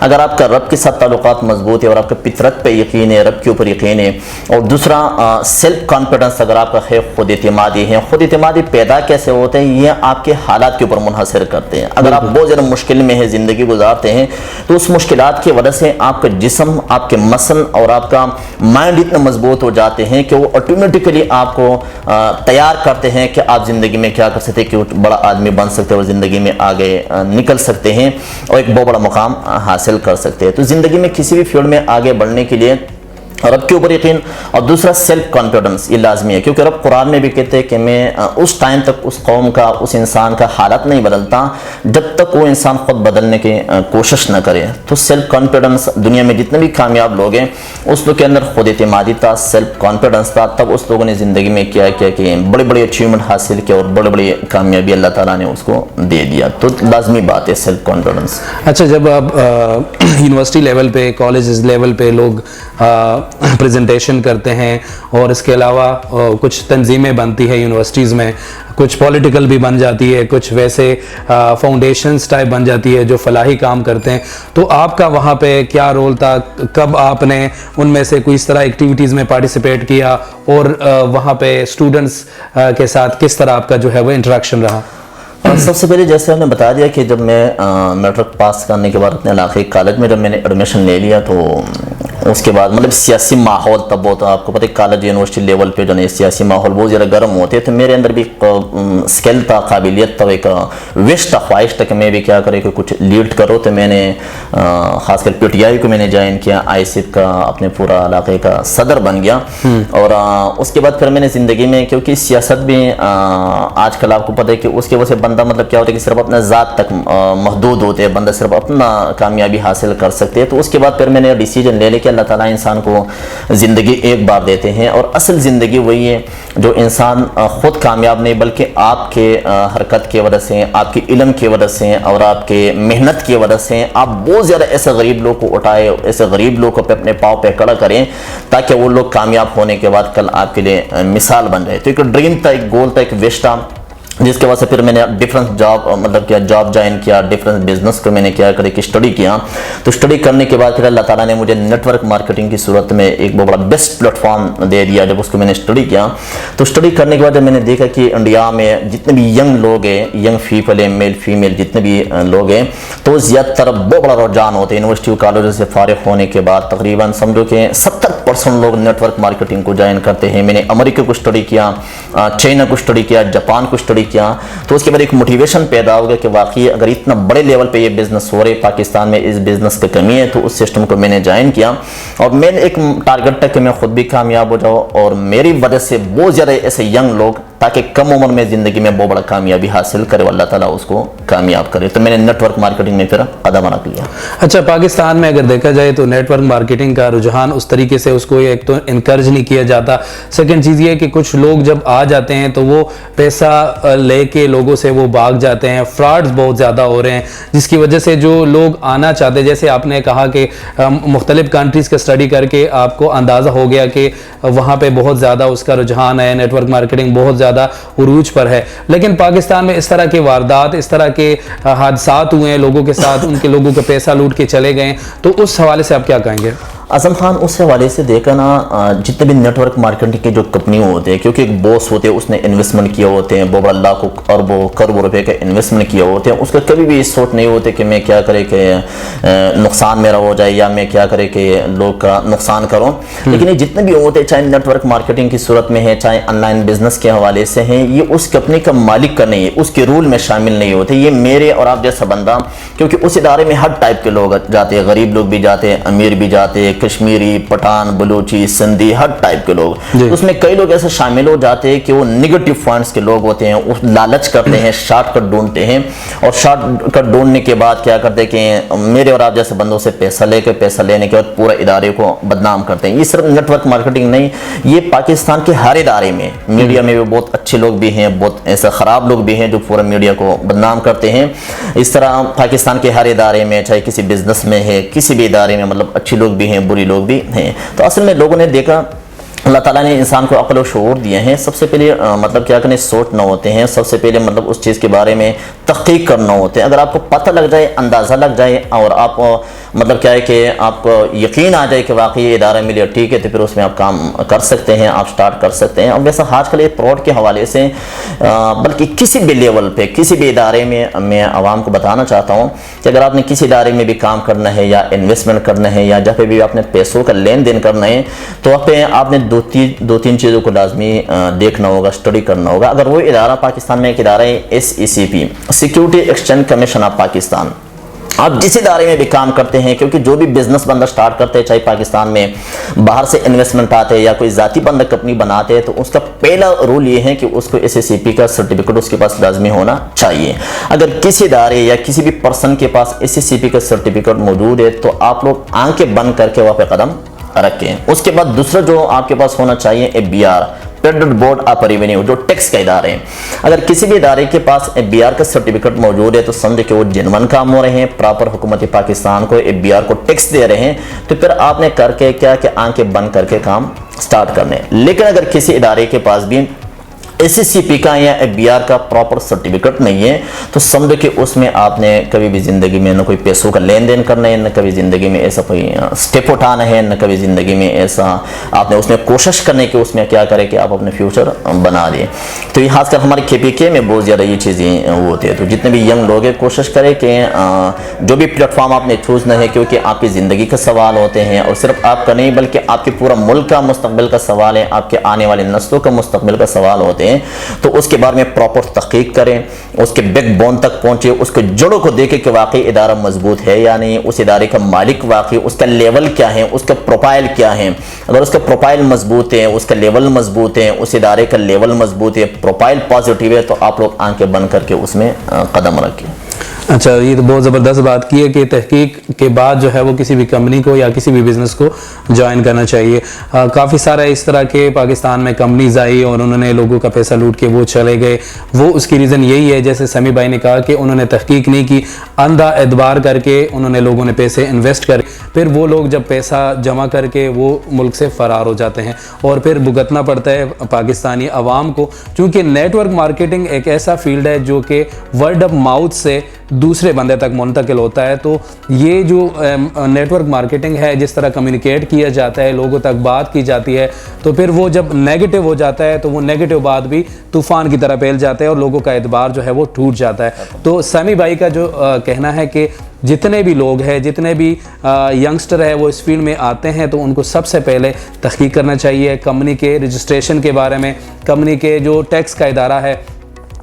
اگر آپ کا رب کے ساتھ تعلقات مضبوط ہے اور آپ کا فطرت پہ یقین ہے, رب کے اوپر یقین ہے, اور دوسرا سیلف کانفیڈنس اگر آپ کا ہے, خود اعتمادی ہے. خود اعتمادی پیدا کیسے ہوتے ہیں؟ یہ آپ کے حالات کے اوپر منحصر کرتے ہیں. اگر آپ بہت زیادہ مشکل میں ہے, زندگی گزارتے ہیں, تو اس مشکلات کی وجہ سے آپ کا جسم, آپ کے مسل اور آپ کا مائنڈ اتنا مضبوط ہو جاتے ہیں کہ وہ آٹومیٹکلی آپ کو تیار کرتے ہیں کہ آپ زندگی میں کیا کر سکتے ہیں, کہ بڑا آدمی بن سکتے ہیں اور زندگی میں آگے نکل سکتے ہیں اور ایک بہت بڑا مقام حاصل کر سکتے ہیں. تو زندگی میں کسی بھی فیلڈ میں آگے بڑھنے کے لیے رب کے اوپر یقین اور دوسرا سیلف کانفیڈنس یہ لازمی ہے, کیونکہ رب قرآن میں بھی کہتے ہیں کہ میں اس ٹائم تک اس قوم کا, اس انسان کا حالت نہیں بدلتا جب تک وہ انسان خود بدلنے کی کوشش نہ کرے. تو سیلف کانفیڈنس, دنیا میں جتنے بھی کامیاب لوگ ہیں اس لوگ کے اندر خود اعتمادی تھا, سیلف کانفیڈنس تھا, تب اس لوگوں نے زندگی میں کیا کہ بڑے بڑے اچیومنٹ حاصل کیا اور بڑے بڑی کامیابی اللہ تعالیٰ نے اس کو دے دیا. تو لازمی بات ہے سیلف کانفیڈنس. اچھا, جب آپ یونیورسٹی لیول پہ, کالجز لیول پہ لوگ پریزنٹیشن کرتے ہیں اور اس کے علاوہ کچھ تنظیمیں بنتی ہے یونیورسٹیز میں, کچھ پولیٹیکل بھی بن جاتی ہے, کچھ ویسے فاؤنڈیشنز ٹائپ بن جاتی ہے جو فلاحی کام کرتے ہیں, تو آپ کا وہاں پہ کیا رول تھا؟ کب آپ نے ان میں سے کوئی اس طرح ایکٹیویٹیز میں پارٹیسپیٹ کیا اور وہاں پہ اسٹوڈنٹس کے ساتھ کس طرح آپ کا جو ہے وہ انٹریکشن رہا؟ سب سے پہلے جیسے ہم نے بتا دیا کہ جب میں میٹرک پاس کرنے کے بعد اپنے علاقے کالج میں جب میں نے ایڈمیشن لے لیا, تو اس کے بعد مطلب سیاسی ماحول تب ہوتا, آپ کو پتہ ہے کالج یونیورسٹی لیول پہ جو ہے سیاسی ماحول بہت زیادہ گرم ہوتے ہیں. تو میرے اندر بھی اسکل تھا, قابلیت تھا, ایک وش تھا, خواہش تھا کہ میں بھی کیا کرے کہ کچھ لیڈ کرو. تو میں نے خاص کر پی ٹی آئی کو میں نے جوائن کیا, آئی سیپ کا اپنے پورا علاقے کا صدر بن گیا. اور اس کے بعد پھر میں نے زندگی میں, کیونکہ سیاست بھی آج کل آپ کو پتہ ہے کہ اس کی وجہ سے بندہ مطلب کیا ہوتا ہے کہ صرف اپنا ذات تک محدود ہوتے ہیں, بندہ صرف اپنا کامیابی حاصل کر سکتے ہیں. تو اس کے بعد پھر میں نے ڈیسیجن لے لیا کہ اللہ تعالیٰ انسان کو زندگی ایک بار دیتے ہیں, اور اصل زندگی وہی ہے جو انسان خود کامیاب نہیں بلکہ آپ کے حرکت کی وجہ سے, آپ کے علم کی وجہ سے اور آپ کے محنت کی وجہ سے آپ بہت زیادہ ایسے غریب لوگ کو اٹھائے, ایسے غریب لوگ کو اپنے پاؤں پہ کھڑا کریں تاکہ وہ لوگ کامیاب ہونے کے بعد کل آپ کے لیے مثال بن جائے. تو ایک ڈریم تھا, ایک گول تھا, ایک وش تھا, جس کے وجہ سے پھر میں نے ڈفرنس جاب مطلب کیا جاب جوائن کیا, ڈفرنس بزنس کو میں نے کیا کرے کہ اسٹڈی کیا. تو اسٹڈی کرنے کے بعد پھر اللہ تعالیٰ نے مجھے نیٹ ورک مارکیٹنگ کی صورت میں ایک بہت بڑا بیسٹ پلیٹ فارم دے دیا. جب اس کو میں نے اسٹڈی کیا, تو اسٹڈی کرنے کے بعد جب میں نے دیکھا کہ انڈیا میں جتنے بھی ینگ لوگ ہیں, ینگ پیپل ہیں, میل فیمیل جتنے بھی لوگ ہیں, تو زیادہ تر بہت بڑا رجحان ہوتے ہیں یونیورسٹی کالجوں سے فارغ ہونے کے بعد تقریباً سمجھو کہ 70% لوگ نیٹ ورک مارکیٹنگ کو جوائن کرتے ہیں. میں نے امریکہ کو اسٹڈی کیا, چائنا کو اسٹڈی کیا, جاپان کو اسٹڈی کیا. تو اس کے بعد ایک موٹیویشن پیدا ہو گیا کہ واقعی اگر اتنا بڑے لیول پہ یہ بزنس ہو رہے, پاکستان میں اس بزنس کی کمی ہے, تو اس سسٹم کو میں نے جوائن کیا. اور میں نے ایک ٹارگٹ تھا کہ میں خود بھی کامیاب ہو جاؤں اور میری وجہ سے بہت زیادہ ایسے ینگ لوگ تاکہ کم عمر میں زندگی میں بہت بڑا کامیابی حاصل کرے, اللہ تعالیٰ اس کو کامیاب کرے. تو میں نے نیٹ ورک مارکیٹنگ میں پھر قدم رکھ لیا. اچھا, پاکستان میں اگر دیکھا جائے تو نیٹ ورک مارکیٹنگ کا رجحان اس طریقے سے اس کو ایک تو انکرج نہیں کیا جاتا. سیکنڈ چیز یہ کہ کچھ لوگ جب آ جاتے ہیں تو وہ پیسہ لے کے لوگوں سے وہ بھاگ جاتے ہیں, فراڈز بہت زیادہ ہو رہے ہیں, جس کی وجہ سے جو لوگ آنا چاہتے ہیں, جیسے آپ نے کہا کہ مختلف کنٹریز کا اسٹڈی کر کے آپ کو اندازہ ہو گیا کہ وہاں پہ بہت زیادہ اس کا رجحان ہے, نیٹ ورک مارکیٹنگ بہت زیادہ عروج پر ہے. لیکن پاکستان میں اس طرح کے واردات, اس طرح کے حادثات ہوئے ہیں لوگوں کے ساتھ, ان کے لوگوں کا پیسہ لوٹ کے چلے گئے, تو اس حوالے سے آپ کیا کہیں گے؟ اعظم خان, اس حوالے سے دیکھا نا, جتنے بھی نیٹ ورک مارکیٹنگ کے جو کمپنی ہوتے ہیں, کیونکہ ایک باس ہوتے ہیں, اس نے انویسٹمنٹ کیے ہوتے ہیں, بہت بڑا لاکھوں اربوں کروڑوں روپے کا انویسٹمنٹ کیے ہوتے ہیں, اس کا کبھی بھی سوچ نہیں ہوتے کہ میں کیا کرے کہ نقصان میرا ہو جائے یا میں کیا کرے کہ لوگ کا نقصان کروں. لیکن یہ جتنے بھی ہوتے ہیں, چاہے نیٹ ورک مارکیٹنگ کی صورت میں ہے, چاہے آن لائن بزنس کے حوالے سے ہیں, یہ اس کمپنی کا مالک کا نہیں ہے, اس کے رول میں شامل نہیں ہوتے. یہ میرے اور آپ جیسا بندہ, کیونکہ اس ادارے میں ہر ٹائپ کے لوگ جاتے ہیں, غریب لوگ بھی جاتے ہیں, امیر بھی جاتے ہیں, کشمیری, پٹھان, بلوچی, سندھی, ہر ٹائپ کے لوگ. اس میں کئی لوگ ایسے شامل ہو جاتے ہیں کہ وہ نیگیٹو پوائنٹس کے لوگ ہوتے ہیں, وہ لالچ کرتے ہیں, شارٹ کٹ ڈھونڈتے ہیں, اور شارٹ کٹ ڈھونڈنے کے بعد کیا کرتے ہیں کہ میرے اور آپ جیسے بندوں سے پیسہ لے کے, پیسہ لینے کے بعد پورا ادارے کو بدنام کرتے ہیں. یہ صرف نیٹ ورک مارکیٹنگ نہیں, یہ پاکستان کے ہر ادارے میں, میڈیا میں بھی بہت اچھے لوگ بھی ہیں, بہت ایسے خراب لوگ بھی ہیں جو پورا میڈیا کو بدنام کرتے ہیں. اس طرح پاکستان کے ہر ادارے میں, چاہے کسی بزنس میں ہے, کسی بھی ادارے میں, مطلب اچھے لوگ بھی ہیں, بری لوگ بھی ہیں. تو اصل میں لوگوں نے دیکھا, اللہ تعالیٰ نے انسان کو عقل و شعور دیے ہیں. سب سے پہلے مطلب کیا کرنے سوچ نہ ہوتے ہیں, سب سے پہلے مطلب اس چیز کے بارے میں تحقیق کرنا ہوتے ہیں. اگر آپ کو پتہ لگ جائے, اندازہ لگ جائے اور آپ مطلب کیا ہے کہ آپ کو یقین آ جائے کہ واقعی یہ ادارہ ملے ٹھیک ہے, تو پھر اس میں آپ کام کر سکتے ہیں, آپ سٹارٹ کر سکتے ہیں. اور ویسا آج کل یہ فراڈ کے حوالے سے بلکہ کسی بھی لیول پہ کسی بھی ادارے میں عوام کو بتانا چاہتا ہوں کہ اگر آپ نے کسی ادارے میں بھی کام کرنا ہے یا انویسٹمنٹ کرنا ہے یا جہاں پہ بھی آپ نے پیسوں کا لین دین کرنا ہے, تو آپ نے دو تین چیزوں کو لازمی دیکھنا ہوگا, اسٹڈی کرنا ہوگا. اگر وہ ادارہ پاکستان میں ایک ادارہ ہے SECP, security exchange commission of Pakistan, آپ جس ادارے میں بھی کام کرتے ہیں, کیونکہ جو بھی بزنس بندہ سٹارٹ کرتے ہیں چاہے پاکستان میں باہر سے انویسٹمنٹ آتے ہیں یا کوئی ذاتی بندہ کمپنی بناتے ہیں, تو اس کا پہلا رول یہ ہے کہ اس کو SECP کا سرٹیفکیٹ اس کے پاس لازمی ہونا چاہیے. اگر کسی ادارے یا کسی بھی پرسن کے پاس SECP کا سرٹیفکیٹ موجود ہے تو آپ لوگ آنکھیں بند کر کے وہاں پہ قدم رکھیں. اس کے بعد دوسرا جو آپ کے پاس ہونا چاہیے FBR, federal board of revenue, جو ٹیکس کا ادارے ہیں. اگر کسی بھی ادارے کے پاس FBR کا سرٹیفکیٹ موجود ہے تو سمجھے کہ وہ جنون کام ہو رہے ہیں, پراپر حکومت پاکستان کو FBR کو ٹیکس دے رہے ہیں, تو پھر آپ نے کر کے کیا کہ آنکھیں بند کر کے کام سٹارٹ کرنے. لیکن اگر کسی ادارے کے پاس بھی SECP کا یا FBR کا پراپر سرٹیفکیٹ نہیں ہے تو سمجھو کہ اس میں آپ نے کبھی بھی زندگی میں نہ کوئی پیسوں کا لین دین کرنا ہے, نہ کبھی زندگی میں ایسا کوئی سٹیپ اٹھانا ہے, نہ کبھی زندگی میں ایسا آپ نے اس میں کوشش کرنے کہ اس میں کیا کرے کہ آپ اپنے فیوچر بنا دیں. تو یہ خاص کر ہمارے KPK میں بہت زیادہ یہ چیزیں وہ ہوتی ہے. تو جتنے بھی ینگ لوگ ہیں کوشش کریں کہ جو بھی پلیٹ فارم آپ نے چوز نہ ہے, کیونکہ آپ کی زندگی کا سوال ہوتے ہیں, اور صرف آپ کا نہیں بلکہ آپ کے پورا ملک کا مستقبل کا سوال ہے, آپ کے آنے والے نسلوں کا مستقبل کا سوال ہوتے ہیں. تو اس کے بارے میں پراپر تحقیق کریں, اس کے بیک بون تک پہنچے, اس کے جڑوں کو دیکھیں کہ واقعی ادارہ مضبوط ہے یا نہیں, اس ادارے کا مالک واقعی اس کا لیول کیا ہے, اس کا پروفائل کیا ہے. اگر اس کا پروفائل مضبوط ہے, اس کا لیول مضبوط ہے, اس ادارے کا لیول مضبوط ہے, پروفائل پازیٹیو ہے, تو آپ لوگ آنکھیں بند کر کے اس میں قدم رکھیں. اچھا, یہ تو بہت زبردست بات کی ہے کہ تحقیق کے بعد جو ہے وہ کسی بھی کمپنی کو یا کسی بھی بزنس کو جوائن کرنا چاہیے. کافی سارے اس طرح کے پاکستان میں کمپنیز آئی اور انہوں نے لوگوں کا پیسہ لوٹ کے وہ چلے گئے. وہ اس کی ریزن یہی ہے, جیسے سمیع بھائی نے کہا, کہ انہوں نے تحقیق نہیں کی, اندھا اعتبار کر کے انہوں نے لوگوں نے پیسے انویسٹ کرے, پھر وہ لوگ جب پیسہ جمع کر کے وہ ملک سے فرار ہو جاتے ہیں اور پھر بھگتنا پڑتا ہے پاکستانی عوام کو. چونکہ نیٹ ورک مارکیٹنگ ایک ایسا فیلڈ ہے جو کہ ورڈ آف ماؤتھ سے دوسرے بندے تک منتقل ہوتا ہے. تو یہ جو نیٹ ورک مارکیٹنگ ہے, جس طرح کمیونیکیٹ کیا جاتا ہے, لوگوں تک بات کی جاتی ہے, تو پھر وہ جب نیگیٹو ہو جاتا ہے تو وہ نیگیٹو بات بھی طوفان کی طرح پھیل جاتا ہے اور لوگوں کا اعتبار جو ہے وہ ٹوٹ جاتا ہے. تو سمیع بھائی کا جو کہنا ہے کہ جتنے بھی لوگ ہیں, جتنے بھی ینگسٹر ہے وہ اس فیلڈ میں آتے ہیں, تو ان کو سب سے پہلے تحقیق کرنا چاہیے کمپنی کے رجسٹریشن کے بارے میں, کمپنی کے جو ٹیکس کا ادارہ ہے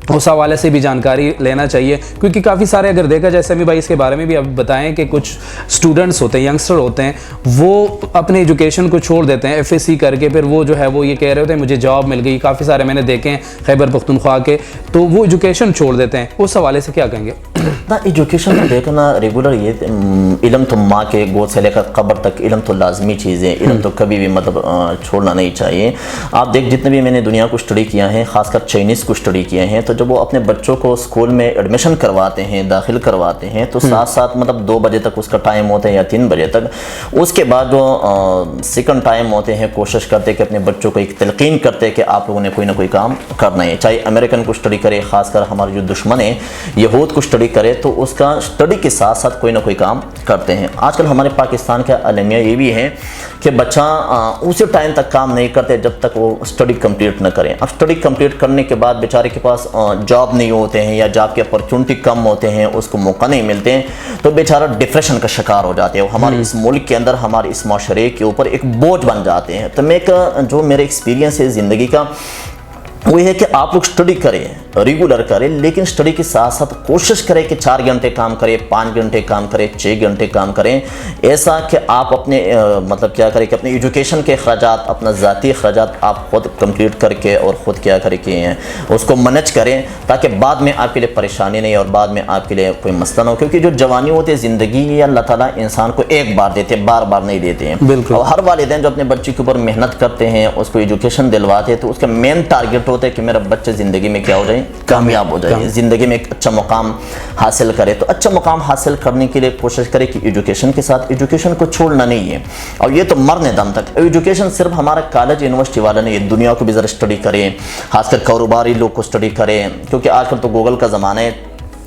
اس حوالے سے بھی جانکاری لینا چاہیے. کیونکہ کافی سارے, اگر دیکھا جائے سمیع بھائی اس کے بارے میں بھی اب بتائیں کہ کچھ اسٹوڈنٹس ہوتے ہیں, ینگسٹر ہوتے ہیں, وہ اپنے ایجوکیشن کو چھوڑ دیتے ہیں FSC کر کے, پھر وہ جو ہے وہ یہ کہہ رہے ہوتے ہیں مجھے جاب مل گئی. کافی سارے میں نے دیکھے ہیں خیبر پختونخوا کے, تو وہ ایجوکیشن چھوڑ دیتے ہیں. اس حوالے سے کیا کہیں گے؟ ایجوکیشن کو دیکھنا ریگولر, یہ علم تو ماں کے گود سے لے کر قبر تک علم تو لازمی چیز ہے, علم تو کبھی بھی مطلب چھوڑنا نہیں چاہیے. آپ دیکھ جتنے بھی میں نے دنیا کو اسٹڈی کیا ہے, خاص کر چائنیز کو اسٹڈی کیا ہے, تو جب وہ اپنے بچوں کو اسکول میں ایڈمیشن کرواتے ہیں, داخل کرواتے ہیں, تو ساتھ ساتھ مطلب 2 بجے تک اس کا ٹائم ہوتا ہے یا 3 بجے تک. اس کے بعد جو سیکنڈ ٹائم ہوتے ہیں, کوشش کرتے کہ اپنے بچوں کو ایک تلقین کرتے کہ آپ لوگوں نے کوئی نہ کوئی کام کرنا ہے. چاہے امریکن کو اسٹڈی کرے, خاص کر ہمارے جو دشمن ہیں یہود کو اسٹڈی کرے, تو اس کا اسٹڈی کے ساتھ ساتھ کوئی نہ کوئی کام کرتے ہیں. آج کل ہمارے پاکستان کا المیہ یہ بھی ہے کہ بچہ اسی ٹائم تک کام نہیں کرتے جب تک وہ اسٹڈی کمپلیٹ نہ کریں. اب اسٹڈی کمپلیٹ کرنے کے بعد بیچارے کے پاس جاب نہیں ہوتے ہیں یا جاب کے اپرچونٹی کم ہوتے ہیں, اس کو موقع نہیں ملتے ہیں, تو بیچارہ ڈپریشن کا شکار ہو جاتے ہیں. ہمارے اس ملک کے اندر, ہمارے اس معاشرے کے اوپر ایک بوجھ بن جاتے ہیں. تو میں جو میرا ایکسپیرینس ہے زندگی کا وہ یہ ہے کہ آپ لوگ اسٹڈی کریں, ریگولر کریں, لیکن اسٹڈی کے ساتھ ساتھ کوشش کریں کہ 4 گھنٹے کام کریں, 5 گھنٹے کام کریں, 6 گھنٹے کام کریں. ایسا کہ آپ اپنے مطلب کیا کریں کہ اپنے ایجوکیشن کے اخراجات, اپنا ذاتی اخراجات آپ خود کمپلیٹ کر کے اور خود کیا کریں کہ اس کو مینیج کریں, تاکہ بعد میں آپ کے لیے پریشانی نہیں اور بعد میں آپ کے لیے کوئی مسئلہ نہ ہو. کیونکہ جو جوانی ہوتی ہے زندگی, یہ اللہ تعالیٰ انسان کو ایک بار دیتے, بار بار نہیں دیتے ہیں. اور ہر والدین جو اپنے بچے کے اوپر محنت کرتے ہیں, اس کو ایجوکیشن دلواتے ہیں, تو اس کا مین ٹارگیٹ ہوتا ہے کہ میرا بچہ زندگی میں کیا ہو جائے, کامیاب ہو جائے, زندگی میں ایک اچھا مقام حاصل کرے. تو اچھا مقام حاصل کرنے کے لیے کوشش کرے کہ ایجوکیشن کے ساتھ ایجوکیشن کو چھوڑنا نہیں ہے, اور یہ تو مرنے دم تک. ایجوکیشن صرف ہمارا کالج یونیورسٹی والا نہیں ہے, دنیا کو بھی ذرا اسٹڈی کریں, خاص کر کاروباری لوگ کو اسٹڈی کریں, کیونکہ آج کل تو گوگل کا زمانہ ہے.